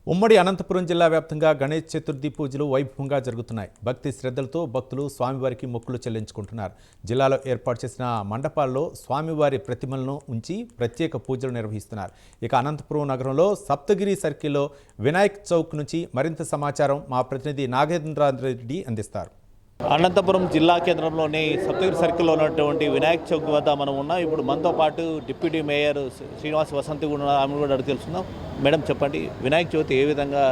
ఉమ్మడి అనంతపురం జిల్లా వ్యాప్తంగా గణేష్ చతుర్థి పూజలు వైభవంగా జరుగుతున్నాయి. భక్తి శ్రద్ధలతో భక్తులు స్వామివారికి మొక్కులు చెల్లించుకుంటున్నారు. జిల్లాలో ఏర్పాటు చేసిన మండపాల్లో స్వామివారి ప్రతిమలను ఉంచి ప్రత్యేక పూజలు నిర్వహిస్తున్నారు. ఇక అనంతపురం నగరంలో సప్తగిరి సర్కిల్లో వినాయక్ చౌక్ నుంచి మరింత సమాచారం మా ప్రతినిధి నాగేంద్రారెడ్డి అందిస్తారు. అనంతపురం జిల్లా కేంద్రంలోని సప్తగిరి సర్కిల్లో ఉన్నటువంటి వినాయక్ చౌక్ వద్ద మనం ఉన్నాం. ఇప్పుడు మనతో పాటు డిప్యూటీ మేయర్ శ్రీనివాస్ వసంతి కూడా ఆమె కూడా అడిగి తెలుసుకుందాం. మేడం చెప్పండి, వినాయక చవితి ఏ విధంగా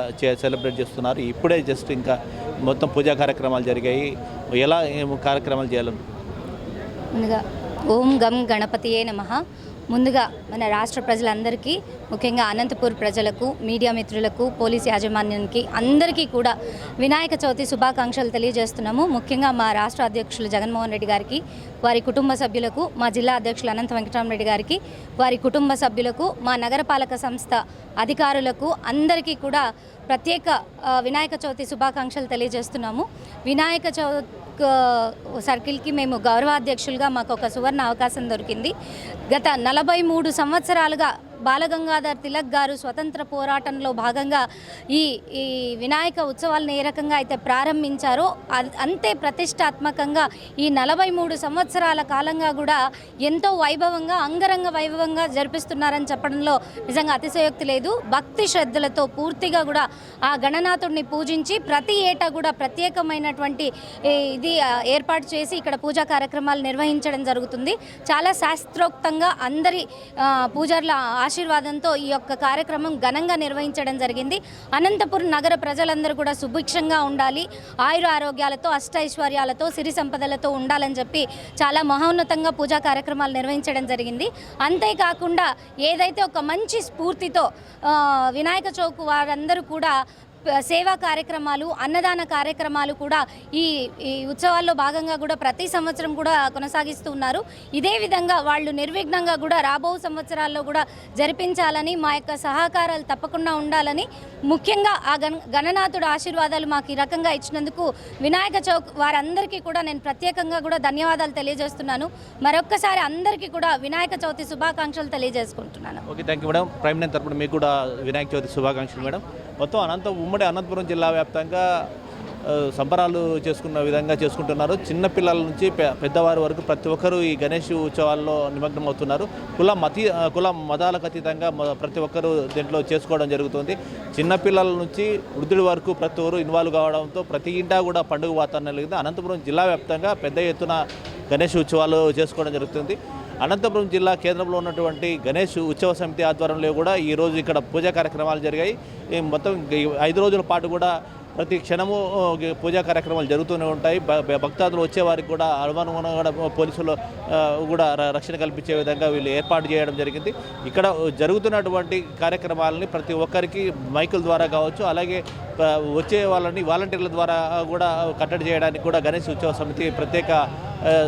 సెలబ్రేట్ చేస్తున్నారు? ఇప్పుడే జస్ట్ ఇంకా మొత్తం పూజా కార్యక్రమాలు జరిగాయి, ఎలా కార్యక్రమాలు చేయాలని? ముందుగా ఓం గం గణపతియే నమః. ముందుగా మన రాష్ట్ర ప్రజలందరికీ, ముఖ్యంగా అనంతపూర్ ప్రజలకు, మీడియా మిత్రులకు, పోలీస్ యాజమాన్యానికి అందరికీ కూడా వినాయక చవితి శుభాకాంక్షలు తెలియజేస్తున్నాము. ముఖ్యంగా మా రాష్ట్ర అధ్యక్షులు జగన్మోహన్ రెడ్డి గారికి, వారి కుటుంబ సభ్యులకు, మా జిల్లా అధ్యక్షులు అనంత వెంకటరామరెడ్డి గారికి, వారి కుటుంబ సభ్యులకు, మా నగరపాలక సంస్థ అధికారులకు అందరికీ కూడా ప్రత్యేక వినాయక చవితి శుభాకాంక్షలు తెలియజేస్తున్నాము. వినాయక చవితి సర్కిల్కి మేము గౌరవాధ్యక్షులుగా మాకు ఒక సువర్ణ అవకాశం దొరికింది. గత 43 సంవత్సరాలుగా బాలగంగాధర్ తిలక్ గారు స్వతంత్ర పోరాటంలో భాగంగా ఈ వినాయక ఉత్సవాలను ఏ రకంగా అయితే ప్రారంభించారో అంతే ప్రతిష్టాత్మకంగా ఈ 43 సంవత్సరాల కాలంగా కూడా ఎంతో వైభవంగా, అంగరంగ వైభవంగా జరిపిస్తున్నారని చెప్పడంలో నిజంగా అతిశయోక్తి లేదు. భక్తి శ్రద్ధలతో పూర్తిగా కూడా ఆ గణనాథుడిని పూజించి ప్రతి ఏటా కూడా ప్రత్యేకమైనటువంటి ఇది ఏర్పాటు చేసి ఇక్కడ పూజా కార్యక్రమాలు నిర్వహించడం జరుగుతుంది. చాలా శాస్త్రోక్తంగా అందరి పూజారుల ఆశీర్వాదంతో ఈ యొక్క కార్యక్రమం ఘనంగా నిర్వహించడం జరిగింది. అనంతపురం నగర ప్రజలందరూ కూడా సుభిక్షంగా ఉండాలి, ఆయుర ఆరోగ్యాలతో, అష్టైశ్వర్యాలతో, సిరి సంపదలతో ఉండాలని చెప్పి చాలా మహోన్నతంగా పూజా కార్యక్రమాలు నిర్వహించడం జరిగింది. అంతేకాకుండా ఏదైతే ఒక మంచి స్ఫూర్తితో వినాయక చౌక్ వారందరూ కూడా సేవా కార్యక్రమాలు, అన్నదాన కార్యక్రమాలు కూడా ఈ ఉత్సవాల్లో భాగంగా కూడా ప్రతి సంవత్సరం కూడా కొనసాగిస్తూ ఉన్నారు. ఇదే విధంగా వాళ్ళు నిర్విఘ్నంగా కూడా రాబో సంవత్సరాల్లో కూడా జరిపించాలని, మా యొక్క సహకారాలు తప్పకుండా ఉండాలని, ముఖ్యంగా ఆ గణనాథుడు ఆశీర్వాదాలు మాకు ఈ రకంగా ఇచ్చినందుకు వినాయక చౌక్ వారందరికీ కూడా నేను ప్రత్యేకంగా కూడా ధన్యవాదాలు తెలియజేస్తున్నాను. మరొక్కసారి అందరికీ కూడా వినాయక చవితి శుభాకాంక్షలు తెలియజేసుకుంటున్నాను. Okay, thank you madam. Prime minister తరపున మీకు కూడా వినాయక చవితి శుభాకాంక్షలు మేడం. మొత్తం ఉమ్మడి అనంతపురం జిల్లా వ్యాప్తంగా సంబరాలు చేసుకున్న విధంగా చేసుకుంటున్నారు. చిన్నపిల్లల నుంచి పెద్దవారి వరకు ప్రతి ఒక్కరూ ఈ గణేష్ ఉత్సవాల్లో నిమగ్నం అవుతున్నారు. కుల మతాలకు అతీతంగా ప్రతి ఒక్కరూ దీంట్లో చేసుకోవడం జరుగుతుంది. చిన్నపిల్లల నుంచి వృద్ధుల వరకు ప్రతి ఒక్కరు ఇన్వాల్వ్ కావడంతో ప్రతి ఇంటా కూడా పండుగ వాతావరణం కలిగింది. అనంతపురం జిల్లా వ్యాప్తంగా పెద్ద ఎత్తున గణేష్ ఉత్సవాలు చేసుకోవడం జరుగుతుంది. అనంతపురం జిల్లా కేంద్రంలో ఉన్నటువంటి గణేష్ ఉత్సవ సమితి ఆధ్వర్యంలో కూడా ఈరోజు ఇక్కడ పూజా కార్యక్రమాలు జరిగాయి. మొత్తం 5 రోజుల పాటు కూడా ప్రతి క్షణము పూజా కార్యక్రమాలు జరుగుతూనే ఉంటాయి. భక్తాదులు వచ్చేవారికి కూడా అనుమానంగా పోలీసులు కూడా రక్షణ కల్పించే విధంగా వీళ్ళు ఏర్పాటు చేయడం జరిగింది. ఇక్కడ జరుగుతున్నటువంటి కార్యక్రమాలని ప్రతి ఒక్కరికి మైకుల ద్వారా కావచ్చు, అలాగే వచ్చే వాళ్ళని వాలంటీర్ల ద్వారా కూడా కట్టడి చేయడానికి కూడా గణేష్ ఉత్సవ సమితి ప్రత్యేక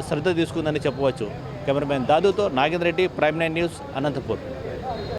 శ్రద్ధ తీసుకుందని చెప్పవచ్చు. కెమెరామెన్ దాదుతో నాగేంద్ర రెడ్డి, ప్రైమ్ 9 న్యూస్, అనంతపూర్.